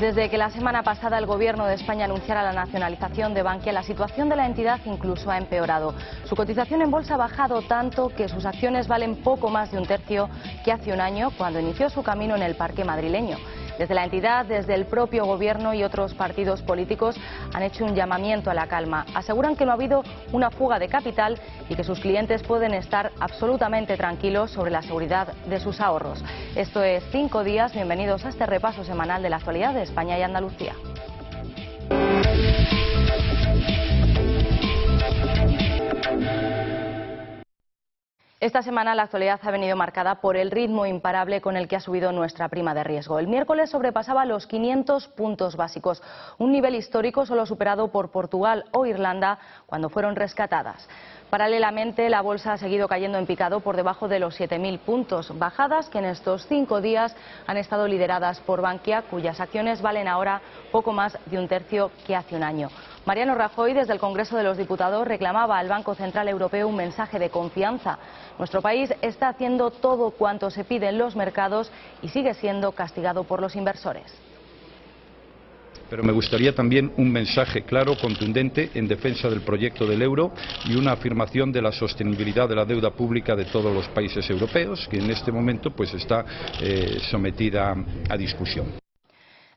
Desde que la semana pasada el Gobierno de España anunciara la nacionalización de Bankia, la situación de la entidad incluso ha empeorado. Su cotización en bolsa ha bajado tanto que sus acciones valen poco más de un tercio que hace un año, cuando inició su camino en el parque madrileño. Desde la entidad, desde el propio Gobierno y otros partidos políticos han hecho un llamamiento a la calma. Aseguran que no ha habido una fuga de capital y que sus clientes pueden estar absolutamente tranquilos sobre la seguridad de sus ahorros. Esto es 5 días. Bienvenidos a este repaso semanal de la actualidad de España y Andalucía. Esta semana la actualidad ha venido marcada por el ritmo imparable con el que ha subido nuestra prima de riesgo. El miércoles sobrepasaba los 500 puntos básicos, un nivel histórico solo superado por Portugal o Irlanda cuando fueron rescatadas. Paralelamente, la bolsa ha seguido cayendo en picado por debajo de los 7.000 puntos, bajadas que en estos 5 días han estado lideradas por Bankia, cuyas acciones valen ahora poco más de un tercio que hace un año. Mariano Rajoy, desde el Congreso de los Diputados, reclamaba al Banco Central Europeo un mensaje de confianza. Nuestro país está haciendo todo cuanto se pide en los mercados y sigue siendo castigado por los inversores. Pero me gustaría también un mensaje claro, contundente, en defensa del proyecto del euro y una afirmación de la sostenibilidad de la deuda pública de todos los países europeos, que en este momento pues está sometida a discusión.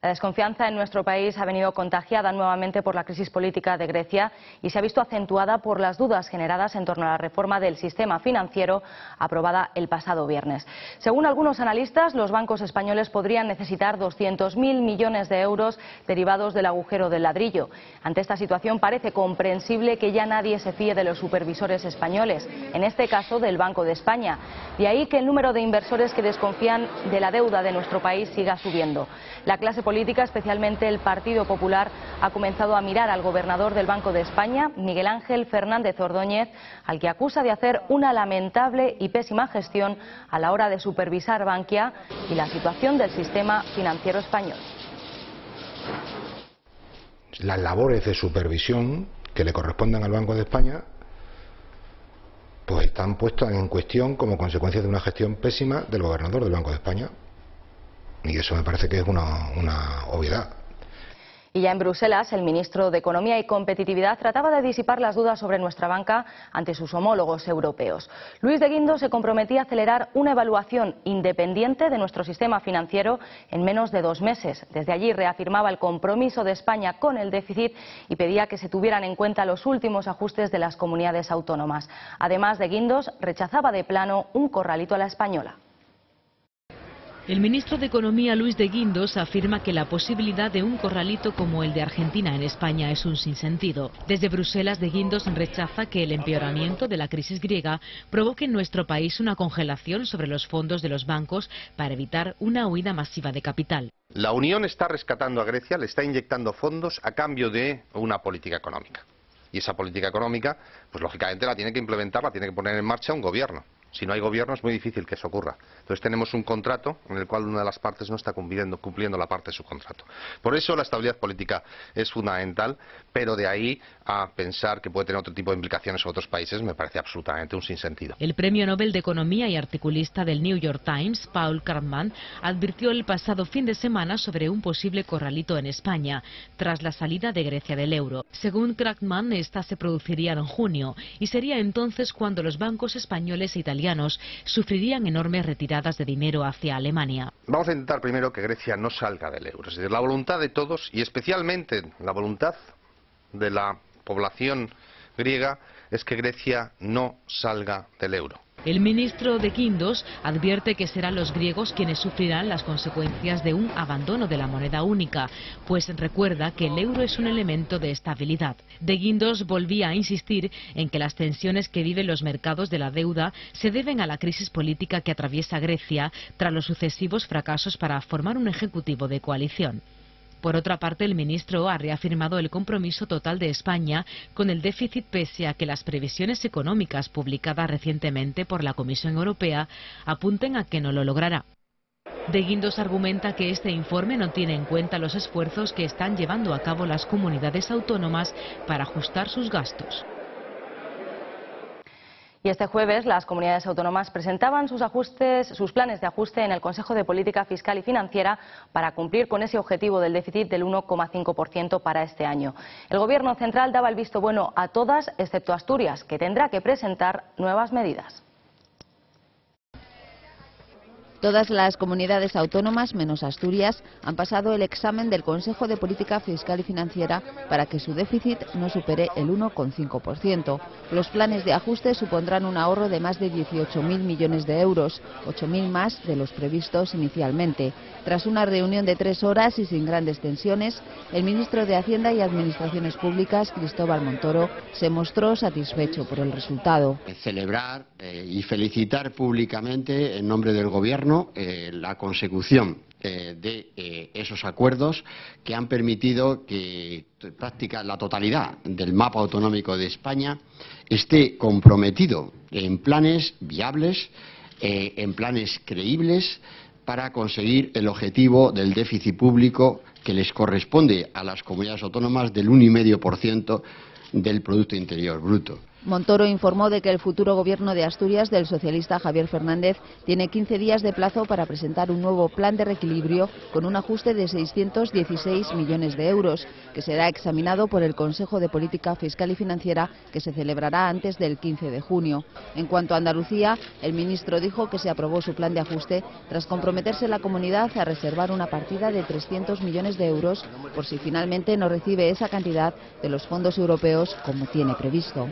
La desconfianza en nuestro país ha venido contagiada nuevamente por la crisis política de Grecia y se ha visto acentuada por las dudas generadas en torno a la reforma del sistema financiero aprobada el pasado viernes. Según algunos analistas, los bancos españoles podrían necesitar 200.000 millones de euros derivados del agujero del ladrillo. Ante esta situación parece comprensible que ya nadie se fíe de los supervisores españoles, en este caso del Banco de España. De ahí que el número de inversores que desconfían de la deuda de nuestro país siga subiendo. La clase política, especialmente el Partido Popular, ha comenzado a mirar al gobernador del Banco de España, Miguel Ángel Fernández Ordóñez, al que acusa de hacer una lamentable y pésima gestión a la hora de supervisar Bankia y la situación del sistema financiero español. Las labores de supervisión que le corresponden al Banco de España pues están puestas en cuestión como consecuencia de una gestión pésima del gobernador del Banco de España. Y eso me parece que es una obviedad. Y ya en Bruselas, el ministro de Economía y Competitividad trataba de disipar las dudas sobre nuestra banca ante sus homólogos europeos. Luis de Guindos se comprometía a acelerar una evaluación independiente de nuestro sistema financiero en menos de 2 meses. Desde allí reafirmaba el compromiso de España con el déficit y pedía que se tuvieran en cuenta los últimos ajustes de las comunidades autónomas. Además, de Guindos rechazaba de plano un corralito a la española. El ministro de Economía, Luis de Guindos, afirma que la posibilidad de un corralito como el de Argentina en España es un sinsentido. Desde Bruselas, de Guindos rechaza que el empeoramiento de la crisis griega provoque en nuestro país una congelación sobre los fondos de los bancos para evitar una huida masiva de capital. La Unión está rescatando a Grecia, le está inyectando fondos a cambio de una política económica. Y esa política económica, pues lógicamente la tiene que implementar, la tiene que poner en marcha un gobierno. Si no hay gobierno es muy difícil que eso ocurra. Entonces tenemos un contrato en el cual una de las partes no está cumpliendo la parte de su contrato. Por eso la estabilidad política es fundamental, pero de ahí a pensar que puede tener otro tipo de implicaciones en otros países me parece absolutamente un sinsentido. El premio Nobel de Economía y articulista del New York Times, Paul Krugman, advirtió el pasado fin de semana sobre un posible corralito en España, tras la salida de Grecia del euro. Según Krugman, esta se produciría en junio y sería entonces cuando los bancos españoles e italianos sufrirían enormes retiradas de dinero hacia Alemania. Vamos a intentar primero que Grecia no salga del euro. Es decir, la voluntad de todos y especialmente la voluntad de la población griega es que Grecia no salga del euro. El ministro de Guindos advierte que serán los griegos quienes sufrirán las consecuencias de un abandono de la moneda única, pues recuerda que el euro es un elemento de estabilidad. De Guindos volvía a insistir en que las tensiones que viven los mercados de la deuda se deben a la crisis política que atraviesa Grecia tras los sucesivos fracasos para formar un ejecutivo de coalición. Por otra parte, el ministro ha reafirmado el compromiso total de España con el déficit pese a que las previsiones económicas publicadas recientemente por la Comisión Europea apunten a que no lo logrará. De Guindos argumenta que este informe no tiene en cuenta los esfuerzos que están llevando a cabo las comunidades autónomas para ajustar sus gastos. Y este jueves las comunidades autónomas presentaban sus planes de ajuste en el Consejo de Política Fiscal y Financiera para cumplir con ese objetivo del déficit del 1,5% para este año. El Gobierno central daba el visto bueno a todas, excepto Asturias, que tendrá que presentar nuevas medidas. Todas las comunidades autónomas, menos Asturias, han pasado el examen del Consejo de Política Fiscal y Financiera para que su déficit no supere el 1,5%. Los planes de ajuste supondrán un ahorro de más de 18.000 millones de euros, 8.000 más de los previstos inicialmente. Tras una reunión de 3 horas y sin grandes tensiones, el ministro de Hacienda y Administraciones Públicas, Cristóbal Montoro, se mostró satisfecho por el resultado. Celebrar y felicitar públicamente en nombre del Gobierno la consecución de esos acuerdos que han permitido que la totalidad del mapa autonómico de España esté comprometido en planes viables, en planes creíbles, para conseguir el objetivo del déficit público que les corresponde a las comunidades autónomas del 1,5% del Producto Interior Bruto. Montoro informó de que el futuro gobierno de Asturias del socialista Javier Fernández tiene 15 días de plazo para presentar un nuevo plan de reequilibrio con un ajuste de 616 millones de euros, que será examinado por el Consejo de Política Fiscal y Financiera, que se celebrará antes del 15 de junio. En cuanto a Andalucía, el ministro dijo que se aprobó su plan de ajuste tras comprometerse la comunidad a reservar una partida de 300 millones de euros por si finalmente no recibe esa cantidad de los fondos europeos como tiene previsto.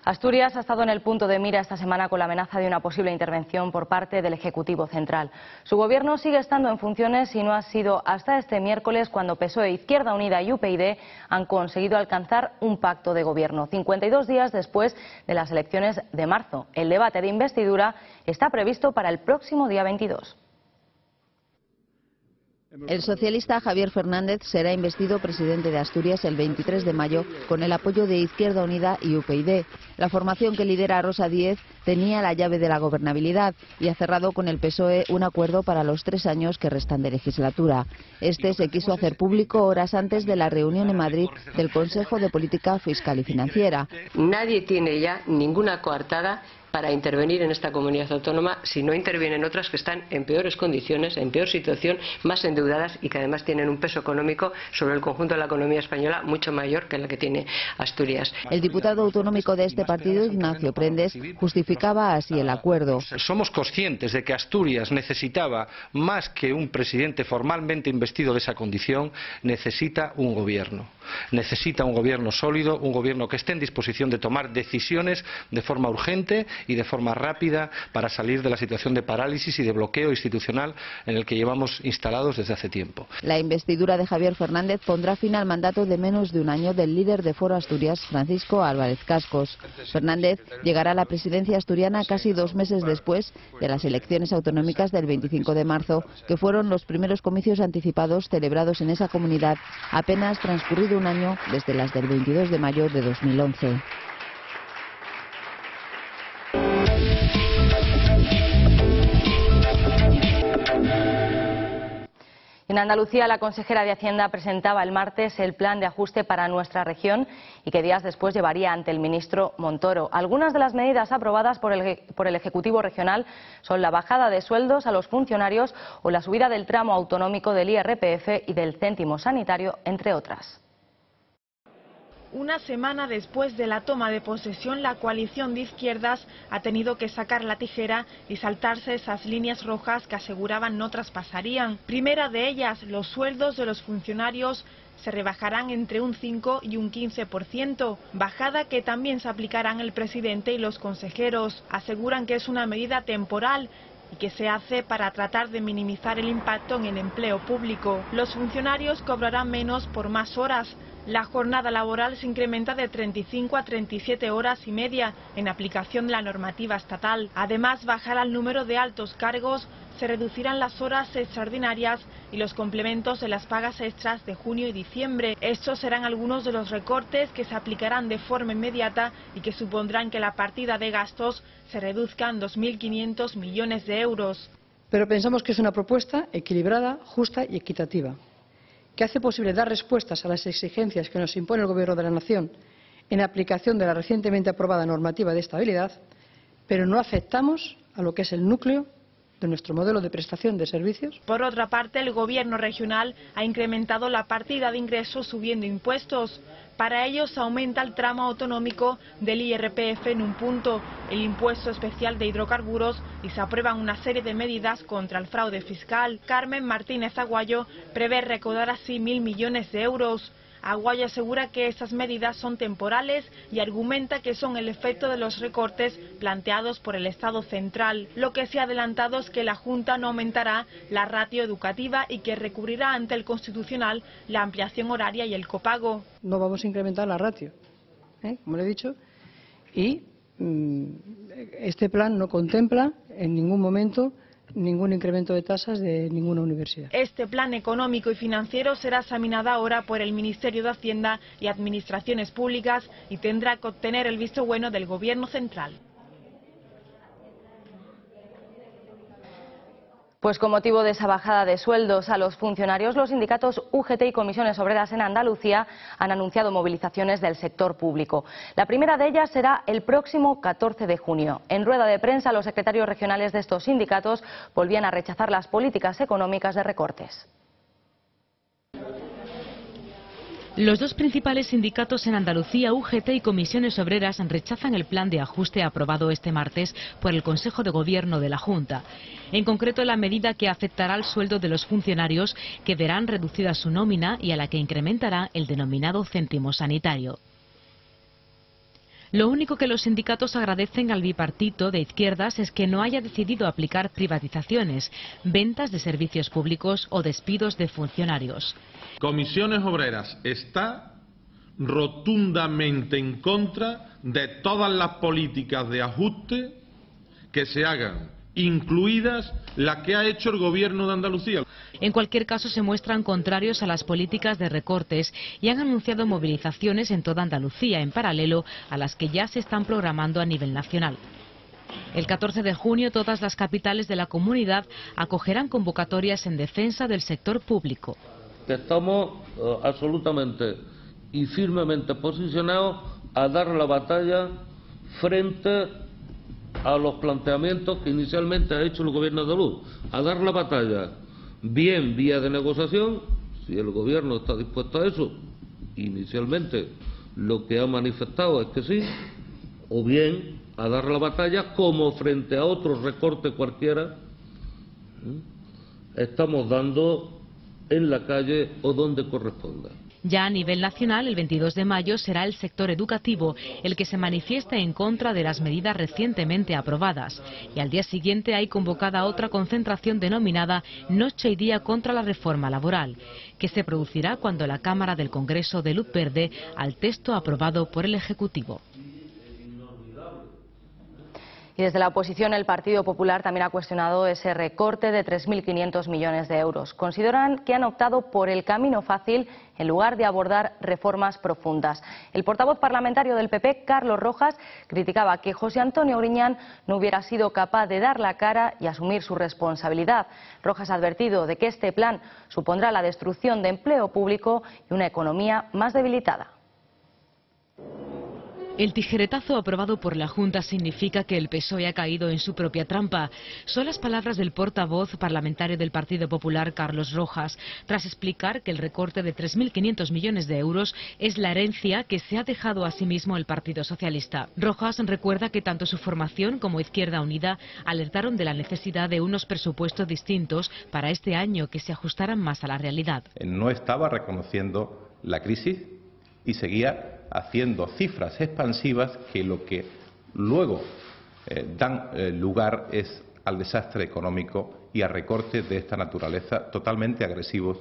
Asturias ha estado en el punto de mira esta semana con la amenaza de una posible intervención por parte del Ejecutivo Central. Su gobierno sigue estando en funciones y no ha sido hasta este miércoles cuando PSOE, Izquierda Unida y UPyD han conseguido alcanzar un pacto de gobierno. 52 días después de las elecciones de marzo. El debate de investidura está previsto para el próximo día 22. El socialista Javier Fernández será investido presidente de Asturias el 23 de mayo con el apoyo de Izquierda Unida y UPyD. La formación que lidera Rosa Díez tenía la llave de la gobernabilidad y ha cerrado con el PSOE un acuerdo para los 3 años que restan de legislatura. Este se quiso hacer público horas antes de la reunión en Madrid del Consejo de Política Fiscal y Financiera. Nadie tiene ya ninguna coartada para intervenir en esta comunidad autónoma si no intervienen otras que están en peores condiciones, en peor situación, más endeudadas y que además tienen un peso económico sobre el conjunto de la economía española mucho mayor que la que tiene Asturias. El diputado autonómico de este partido, Ignacio Prendes, justificaba así el acuerdo. Somos conscientes de que Asturias necesitaba, más que un presidente formalmente investido de esa condición, necesita un gobierno. Necesita un gobierno sólido, un gobierno que esté en disposición de tomar decisiones de forma urgente y de forma rápida para salir de la situación de parálisis y de bloqueo institucional en el que llevamos instalados desde hace tiempo. La investidura de Javier Fernández pondrá fin al mandato de menos de un año del líder de Foro Asturias, Francisco Álvarez Cascos. Fernández llegará a la presidencia asturiana casi 2 meses después de las elecciones autonómicas del 25 de marzo, que fueron los primeros comicios anticipados celebrados en esa comunidad, apenas transcurrido un año desde las del 22 de mayo de 2011. En Andalucía, la consejera de Hacienda presentaba el martes el plan de ajuste para nuestra región y que días después llevaría ante el ministro Montoro. Algunas de las medidas aprobadas por el Ejecutivo Regional son la bajada de sueldos a los funcionarios o la subida del tramo autonómico del IRPF y del céntimo sanitario, entre otras. Una semana después de la toma de posesión, la coalición de izquierdas ha tenido que sacar la tijera y saltarse esas líneas rojas que aseguraban no traspasarían. Primera de ellas, los sueldos de los funcionarios se rebajarán entre un 5 y un 15%, bajada que también se aplicarán el presidente y los consejeros. Aseguran que es una medida temporal y que se hace para tratar de minimizar el impacto en el empleo público. Los funcionarios cobrarán menos por más horas. La jornada laboral se incrementa de 35 a 37 horas y media en aplicación de la normativa estatal. Además, bajará el número de altos cargos, se reducirán las horas extraordinarias y los complementos de las pagas extras de junio y diciembre. Estos serán algunos de los recortes que se aplicarán de forma inmediata y que supondrán que la partida de gastos se reduzca en 2.500 millones de euros. Pero pensamos que es una propuesta equilibrada, justa y equitativa, que hace posible dar respuestas a las exigencias que nos impone el Gobierno de la Nación en aplicación de la recientemente aprobada normativa de estabilidad, pero no afectamos a lo que es el núcleo de nuestro modelo de prestación de servicios. Por otra parte, el Gobierno regional ha incrementado la partida de ingresos subiendo impuestos. Para ello se aumenta el tramo autonómico del IRPF en un punto, el impuesto especial de hidrocarburos y se aprueban una serie de medidas contra el fraude fiscal. Carmen Martínez Aguayo prevé recaudar así 1.000 millones de euros. Aguayo asegura que estas medidas son temporales y argumenta que son el efecto de los recortes planteados por el Estado central. Lo que se ha adelantado es que la Junta no aumentará la ratio educativa y que recurrirá ante el Constitucional la ampliación horaria y el copago. No vamos a incrementar la ratio, como le he dicho, y este plan no contempla en ningún momento ningún incremento de tasas de ninguna universidad. Este plan económico y financiero será examinado ahora por el Ministerio de Hacienda y Administraciones Públicas y tendrá que obtener el visto bueno del Gobierno central. Pues con motivo de esa bajada de sueldos a los funcionarios, los sindicatos UGT y Comisiones Obreras en Andalucía han anunciado movilizaciones del sector público. La primera de ellas será el próximo 14 de junio. En rueda de prensa, los secretarios regionales de estos sindicatos volvían a rechazar las políticas económicas de recortes. Los dos principales sindicatos en Andalucía, UGT y Comisiones Obreras, rechazan el plan de ajuste aprobado este martes por el Consejo de Gobierno de la Junta. En concreto, la medida que afectará al sueldo de los funcionarios, que verán reducida su nómina y a la que incrementará el denominado céntimo sanitario. Lo único que los sindicatos agradecen al bipartito de izquierdas es que no haya decidido aplicar privatizaciones, ventas de servicios públicos o despidos de funcionarios. Comisiones Obreras está rotundamente en contra de todas las políticas de ajuste que se hagan, incluidas las que ha hecho el Gobierno de Andalucía. En cualquier caso, se muestran contrarios a las políticas de recortes y han anunciado movilizaciones en toda Andalucía, en paralelo a las que ya se están programando a nivel nacional. El 14 de junio, todas las capitales de la comunidad acogerán convocatorias en defensa del sector público. Estamos absolutamente y firmemente posicionados a dar la batalla frente a los planteamientos que inicialmente ha hecho el Gobierno andaluz, a dar la batalla bien vía de negociación, si el Gobierno está dispuesto a eso, inicialmente lo que ha manifestado es que sí, o bien a dar la batalla como frente a otros recortes cualquiera estamos dando en la calle o donde corresponda. Ya a nivel nacional, el 22 de mayo será el sector educativo el que se manifieste en contra de las medidas recientemente aprobadas. Y al día siguiente hay convocada otra concentración denominada Noche y Día contra la Reforma Laboral, que se producirá cuando la Cámara del Congreso dé luz verde al texto aprobado por el Ejecutivo. Y desde la oposición, el Partido Popular también ha cuestionado ese recorte de 3.500 millones de euros. Consideran que han optado por el camino fácil en lugar de abordar reformas profundas. El portavoz parlamentario del PP, Carlos Rojas, criticaba que José Antonio Griñán no hubiera sido capaz de dar la cara y asumir su responsabilidad. Rojas ha advertido de que este plan supondrá la destrucción de empleo público y una economía más debilitada. El tijeretazo aprobado por la Junta significa que el PSOE ha caído en su propia trampa. Son las palabras del portavoz parlamentario del Partido Popular, Carlos Rojas, tras explicar que el recorte de 3.500 millones de euros es la herencia que se ha dejado a sí mismo el Partido Socialista. Rojas recuerda que tanto su formación como Izquierda Unida alertaron de la necesidad de unos presupuestos distintos para este año que se ajustaran más a la realidad. No estaba reconociendo la crisis y seguía haciendo cifras expansivas que lo que luego dan lugar es al desastre económico y a recortes de esta naturaleza totalmente agresivos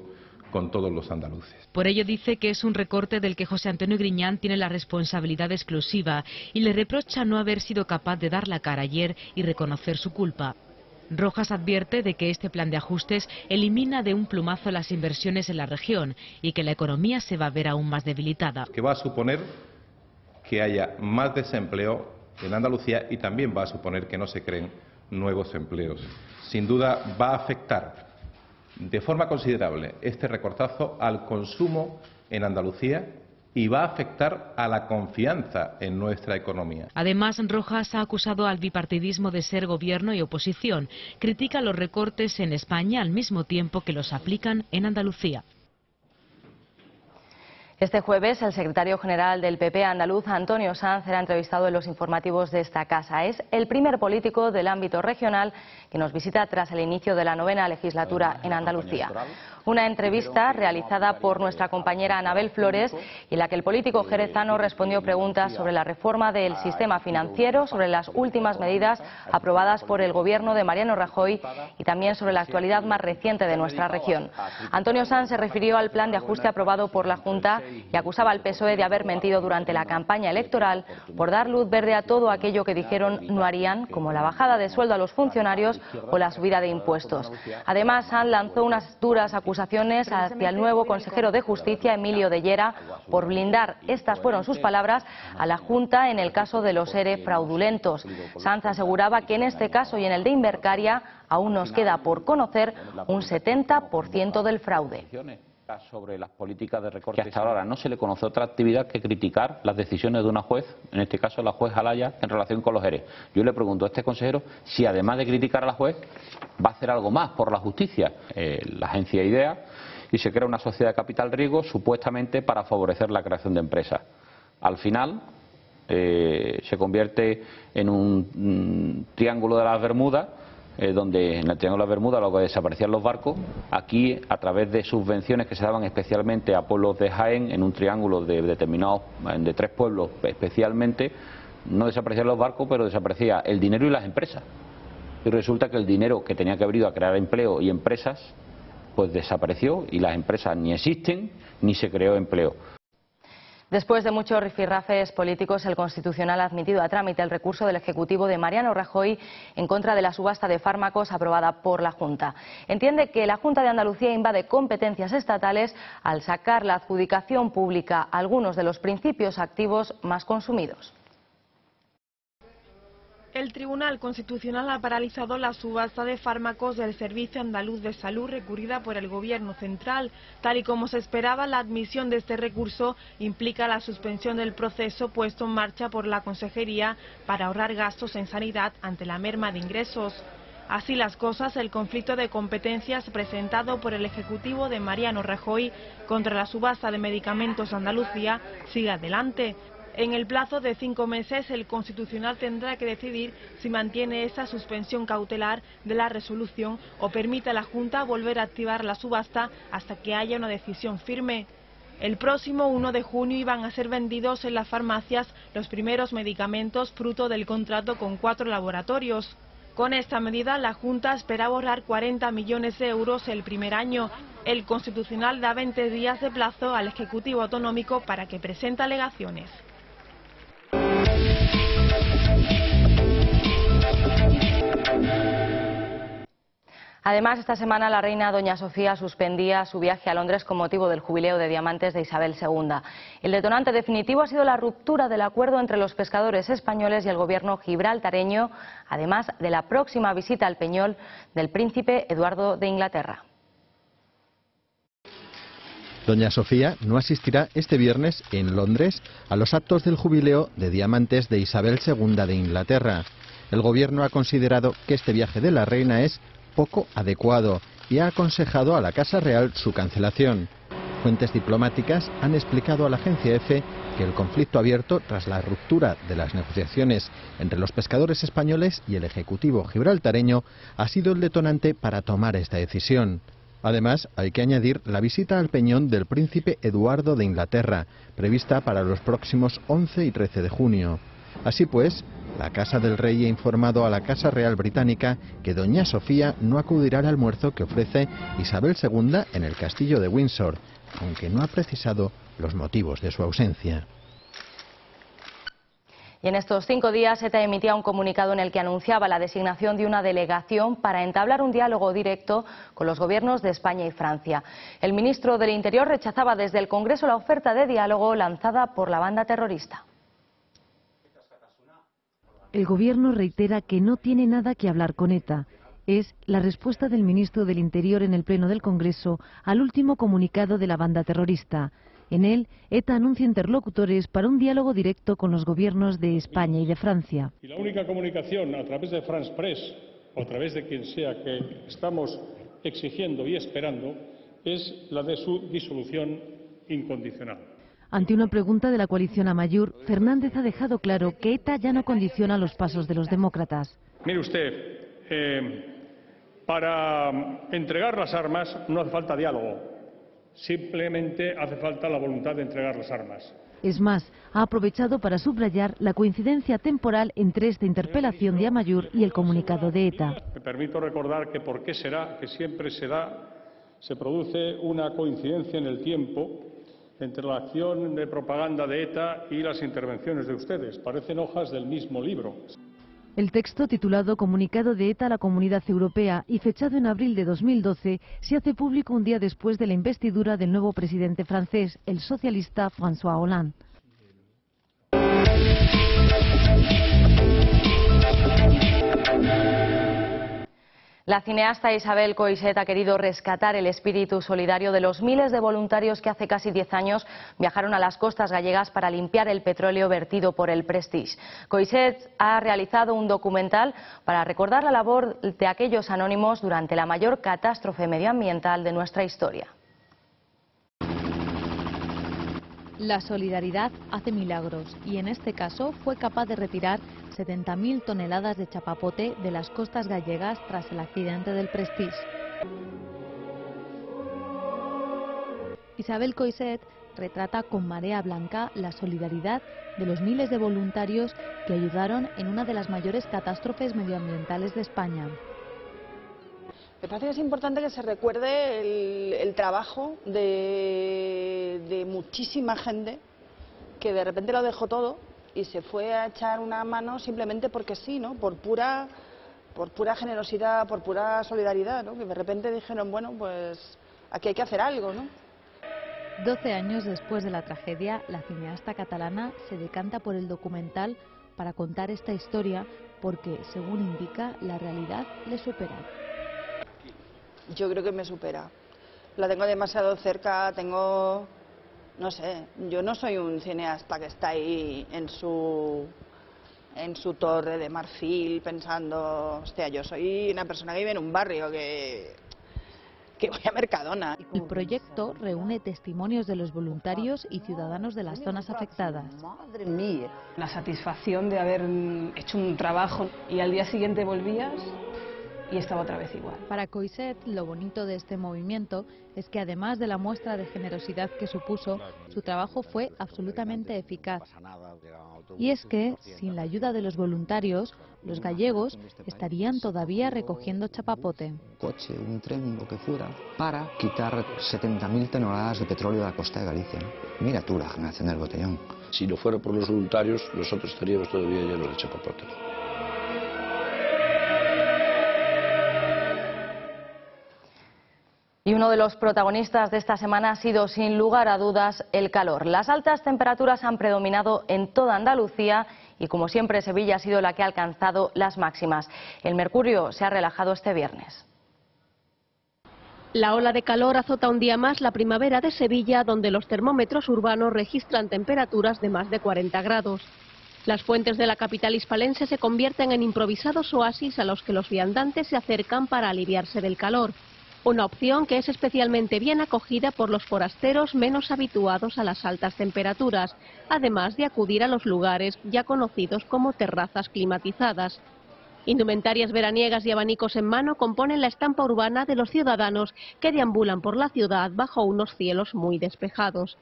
con todos los andaluces. Por ello dice que es un recorte del que José Antonio Griñán tiene la responsabilidad exclusiva y le reprocha no haber sido capaz de dar la cara ayer y reconocer su culpa. Rojas advierte de que este plan de ajustes elimina de un plumazo las inversiones en la región y que la economía se va a ver aún más debilitada. Que va a suponer que haya más desempleo en Andalucía y también va a suponer que no se creen nuevos empleos. Sin duda va a afectar de forma considerable este recortazo al consumo en Andalucía y va a afectar a la confianza en nuestra economía. Además, Rojas ha acusado al bipartidismo de ser gobierno y oposición. Critica los recortes en España al mismo tiempo que los aplican en Andalucía. Este jueves, el secretario general del PP andaluz, Antonio Sanz, será entrevistado en los informativos de esta casa. Es el primer político del ámbito regional que nos visita tras el inicio de la 9ª legislatura en Andalucía. Una entrevista realizada por nuestra compañera Anabel Flores, en la que el político jerezano respondió preguntas sobre la reforma del sistema financiero, sobre las últimas medidas aprobadas por el gobierno de Mariano Rajoy y también sobre la actualidad más reciente de nuestra región. Antonio Sanz se refirió al plan de ajuste aprobado por la Junta y acusaba al PSOE de haber mentido durante la campaña electoral por dar luz verde a todo aquello que dijeron no harían, como la bajada de sueldo a los funcionarios o la subida de impuestos. Además, Sanz lanzó unas duras acusaciones hacia el nuevo consejero de Justicia, Emilio de Llera, por blindar, estas fueron sus palabras, a la Junta en el caso de los ERE fraudulentos. Sanz aseguraba que en este caso y en el de Invercaria aún nos queda por conocer un 70% del fraude. Sobre las políticas de recorte, que hasta ahora no se le conoce otra actividad que criticar las decisiones de una juez, en este caso la juez Alaya, en relación con los ERE. Yo le pregunto a este consejero si además de criticar a la juez va a hacer algo más por la justicia. La agencia IDEA, y se crea una sociedad de capital riesgo supuestamente para favorecer la creación de empresas. Al final se convierte en un triángulo de las Bermudas, donde en el Triángulo de las Bermudas lo que desaparecían los barcos, aquí a través de subvenciones que se daban especialmente a pueblos de Jaén, en un triángulo de determinados, de 3 pueblos especialmente, no desaparecían los barcos, pero desaparecía el dinero y las empresas. Y resulta que el dinero que tenía que haber ido a crear empleo y empresas, pues desapareció y las empresas ni existen ni se creó empleo. Después de muchos rifirrafes políticos, el Constitucional ha admitido a trámite el recurso del Ejecutivo de Mariano Rajoy en contra de la subasta de fármacos aprobada por la Junta. Entiende que la Junta de Andalucía invade competencias estatales al sacar la adjudicación pública a algunos de los principios activos más consumidos. El Tribunal Constitucional ha paralizado la subasta de fármacos del Servicio Andaluz de Salud recurrida por el Gobierno central. Tal y como se esperaba, la admisión de este recurso implica la suspensión del proceso puesto en marcha por la Consejería para ahorrar gastos en sanidad ante la merma de ingresos. Así las cosas, el conflicto de competencias presentado por el Ejecutivo de Mariano Rajoy contra la subasta de medicamentos de Andalucía sigue adelante. En el plazo de 5 meses, el Constitucional tendrá que decidir si mantiene esa suspensión cautelar de la resolución o permite a la Junta volver a activar la subasta hasta que haya una decisión firme. El próximo 1 de junio iban a ser vendidos en las farmacias los primeros medicamentos fruto del contrato con 4 laboratorios. Con esta medida, la Junta espera ahorrar 40 millones de euros el primer año. El Constitucional da 20 días de plazo al Ejecutivo Autonómico para que presente alegaciones. Además, esta semana la reina doña Sofía suspendía su viaje a Londres con motivo del jubileo de diamantes de Isabel II. El detonante definitivo ha sido la ruptura del acuerdo entre los pescadores españoles y el gobierno gibraltareño, además de la próxima visita al Peñol del príncipe Eduardo de Inglaterra. Doña Sofía no asistirá este viernes en Londres a los actos del jubileo de diamantes de Isabel II de Inglaterra. El gobierno ha considerado que este viaje de la reina es poco adecuado y ha aconsejado a la Casa Real su cancelación. Fuentes diplomáticas han explicado a la agencia EFE que el conflicto abierto tras la ruptura de las negociaciones entre los pescadores españoles y el Ejecutivo gibraltareño ha sido el detonante para tomar esta decisión. Además, hay que añadir la visita al Peñón del príncipe Eduardo de Inglaterra, prevista para los próximos 11 y 13 de junio. Así pues, la Casa del Rey ha informado a la Casa Real Británica que doña Sofía no acudirá al almuerzo que ofrece Isabel II en el castillo de Windsor, aunque no ha precisado los motivos de su ausencia. Y en estos 5 días ETA emitía un comunicado en el que anunciaba la designación de una delegación para entablar un diálogo directo con los gobiernos de España y Francia. El ministro del Interior rechazaba desde el Congreso la oferta de diálogo lanzada por la banda terrorista. El Gobierno reitera que no tiene nada que hablar con ETA. Es la respuesta del ministro del Interior en el Pleno del Congreso al último comunicado de la banda terrorista. En él, ETA anuncia interlocutores para un diálogo directo con los gobiernos de España y de Francia. Y la única comunicación a través de France Press o a través de quien sea que estamos exigiendo y esperando es la de su disolución incondicional. Ante una pregunta de la coalición Amaiur, Fernández ha dejado claro que ETA ya no condiciona los pasos de los demócratas. Mire usted, para entregar las armas no hace falta diálogo, simplemente hace falta la voluntad de entregar las armas. Es más, ha aprovechado para subrayar la coincidencia temporal entre esta interpelación de Amaiur y el comunicado de ETA. Me permito recordar que por qué será que siempre se produce una coincidencia en el tiempo entre la acción de propaganda de ETA y las intervenciones de ustedes. Parecen hojas del mismo libro. El texto, titulado Comunicado de ETA a la Comunidad Europea y fechado en abril de 2012, se hace público un día después de la investidura del nuevo presidente francés, el socialista François Hollande. La cineasta Isabel Coixet ha querido rescatar el espíritu solidario de los miles de voluntarios que hace casi 10 años viajaron a las costas gallegas para limpiar el petróleo vertido por el Prestige. Coixet ha realizado un documental para recordar la labor de aquellos anónimos durante la mayor catástrofe medioambiental de nuestra historia. La solidaridad hace milagros y en este caso fue capaz de retirar 70.000 toneladas de chapapote de las costas gallegas tras el accidente del Prestige. Isabel Coixet retrata con marea blanca la solidaridad de los miles de voluntarios que ayudaron en una de las mayores catástrofes medioambientales de España. Me parece que es importante que se recuerde el trabajo de muchísima gente que de repente lo dejó todo y se fue a echar una mano simplemente porque sí, ¿no? Por pura generosidad, por pura solidaridad, ¿no? Que de repente dijeron, bueno, pues aquí hay que hacer algo, ¿no? 12 años después de la tragedia, la cineasta catalana se decanta por el documental para contar esta historia porque, según indica, la realidad le supera. Yo creo que me supera. La tengo demasiado cerca, no sé, yo no soy un cineasta que está ahí en su torre de marfil pensando, hostia, yo soy una persona que vive en un barrio que voy a Mercadona. El proyecto reúne testimonios de los voluntarios y ciudadanos de las zonas afectadas. Madre mía. La satisfacción de haber hecho un trabajo y al día siguiente volvías y estaba otra vez igual. Para Coixet, lo bonito de este movimiento es que además de la muestra de generosidad que supuso, su trabajo fue absolutamente eficaz. Y es que, sin la ayuda de los voluntarios, los gallegos estarían todavía recogiendo chapapote. Un coche, un tren, lo que fuera, para quitar 70.000 toneladas de petróleo de la costa de Galicia. Mira tú la generación del botellón. Si no fuera por los voluntarios, nosotros estaríamos todavía llenos de chapapote. Y uno de los protagonistas de esta semana ha sido, sin lugar a dudas, el calor. Las altas temperaturas han predominado en toda Andalucía y, como siempre, Sevilla ha sido la que ha alcanzado las máximas. El mercurio se ha relajado este viernes. La ola de calor azota un día más la primavera de Sevilla, donde los termómetros urbanos registran temperaturas de más de 40 grados. Las fuentes de la capital hispalense se convierten en improvisados oasis a los que los viandantes se acercan para aliviarse del calor. Una opción que es especialmente bien acogida por los forasteros menos habituados a las altas temperaturas, además de acudir a los lugares ya conocidos como terrazas climatizadas. Indumentarias veraniegas y abanicos en mano componen la estampa urbana de los ciudadanos que deambulan por la ciudad bajo unos cielos muy despejados.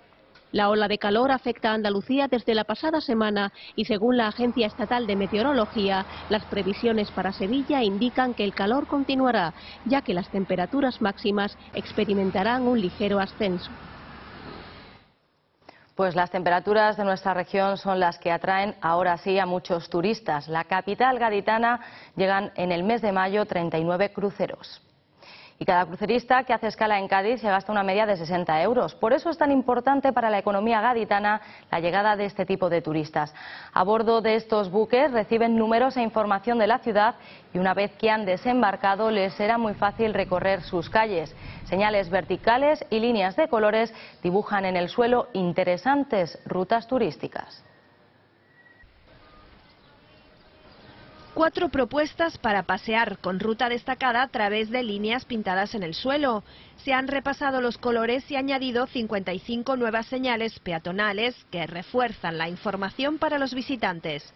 La ola de calor afecta a Andalucía desde la pasada semana y, según la Agencia Estatal de Meteorología, las previsiones para Sevilla indican que el calor continuará, ya que las temperaturas máximas experimentarán un ligero ascenso. Pues las temperaturas de nuestra región son las que atraen ahora sí a muchos turistas. La capital gaditana llegan en el mes de mayo 39 cruceros. Y cada crucerista que hace escala en Cádiz se gasta una media de 60 euros. Por eso es tan importante para la economía gaditana la llegada de este tipo de turistas. A bordo de estos buques reciben números e información de la ciudad y una vez que han desembarcado les será muy fácil recorrer sus calles. Señales verticales y líneas de colores dibujan en el suelo interesantes rutas turísticas. 4 propuestas para pasear con ruta destacada a través de líneas pintadas en el suelo. Se han repasado los colores y añadido 55 nuevas señales peatonales que refuerzan la información para los visitantes.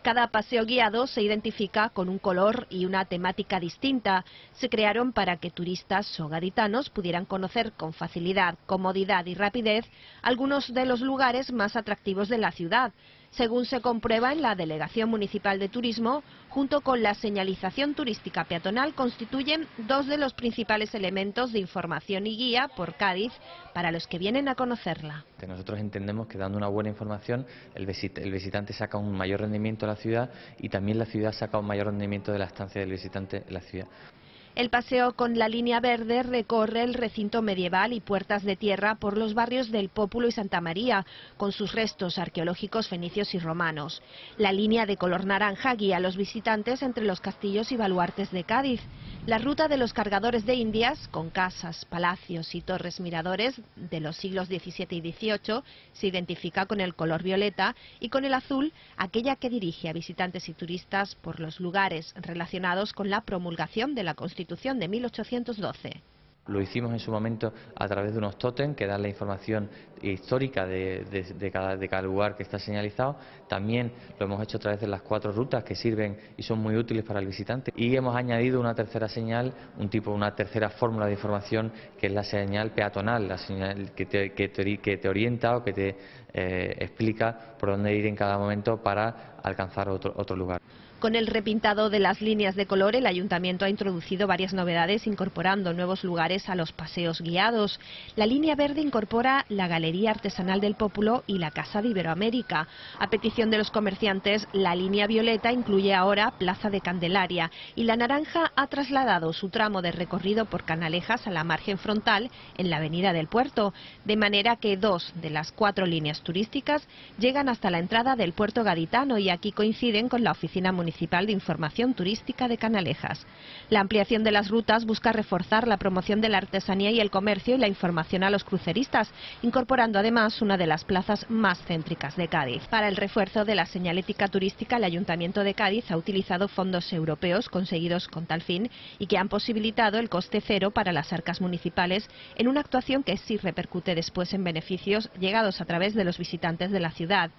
Cada paseo guiado se identifica con un color y una temática distinta. Se crearon para que turistas o gaditanos pudieran conocer con facilidad, comodidad y rapidez algunos de los lugares más atractivos de la ciudad. Según se comprueba en la Delegación Municipal de Turismo, junto con la señalización turística peatonal, constituyen 2 de los principales elementos de información y guía por Cádiz para los que vienen a conocerla. Nosotros entendemos que dando una buena información el visitante saca un mayor rendimiento de la ciudad y también la ciudad saca un mayor rendimiento de la estancia del visitante en la ciudad. El paseo con la línea verde recorre el recinto medieval y puertas de tierra por los barrios del Pópulo y Santa María, con sus restos arqueológicos fenicios y romanos. La línea de color naranja guía a los visitantes entre los castillos y baluartes de Cádiz. La ruta de los cargadores de Indias, con casas, palacios y torres miradores de los siglos XVII y XVIII, se identifica con el color violeta y con el azul, aquella que dirige a visitantes y turistas por los lugares relacionados con la promulgación de la Constitución de 1812. Lo hicimos en su momento a través de unos tótem que dan la información histórica de cada lugar que está señalizado. También lo hemos hecho a través de las 4 rutas que sirven y son muy útiles para el visitante. Y hemos añadido una tercera señal, una tercera fórmula de información, que es la señal peatonal, la señal que te orienta o que te explica por dónde ir en cada momento para alcanzar otro lugar. Con el repintado de las líneas de color, el Ayuntamiento ha introducido varias novedades incorporando nuevos lugares a los paseos guiados. La línea verde incorpora la Galería Artesanal del Pópulo y la Casa de Iberoamérica. A petición de los comerciantes, la línea violeta incluye ahora Plaza de Candelaria y la naranja ha trasladado su tramo de recorrido por Canalejas a la margen frontal en la Avenida del Puerto, de manera que 2 de las 4 líneas turísticas llegan hasta la entrada del puerto gaditano y aquí coinciden con la Oficina Municipal de Información Turística de Canalejas. La ampliación de las rutas busca reforzar la promoción de la artesanía y el comercio y la información a los cruceristas, incorporando además una de las plazas más céntricas de Cádiz. Para el refuerzo de la señalética turística, el Ayuntamiento de Cádiz ha utilizado fondos europeos conseguidos con tal fin y que han posibilitado el coste cero para las arcas municipales en una actuación que sí repercute después en beneficios llegados a través de los visitantes de la ciudad.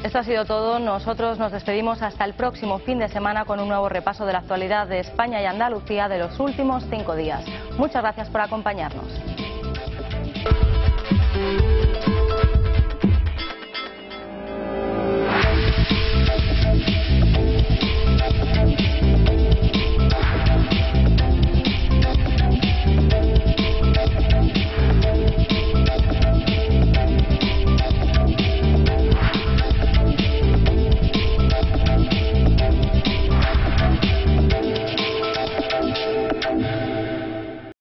Esto ha sido todo. Nosotros nos despedimos hasta el próximo fin de semana con un nuevo repaso de la actualidad de España y Andalucía de los últimos 5 días. Muchas gracias por acompañarnos.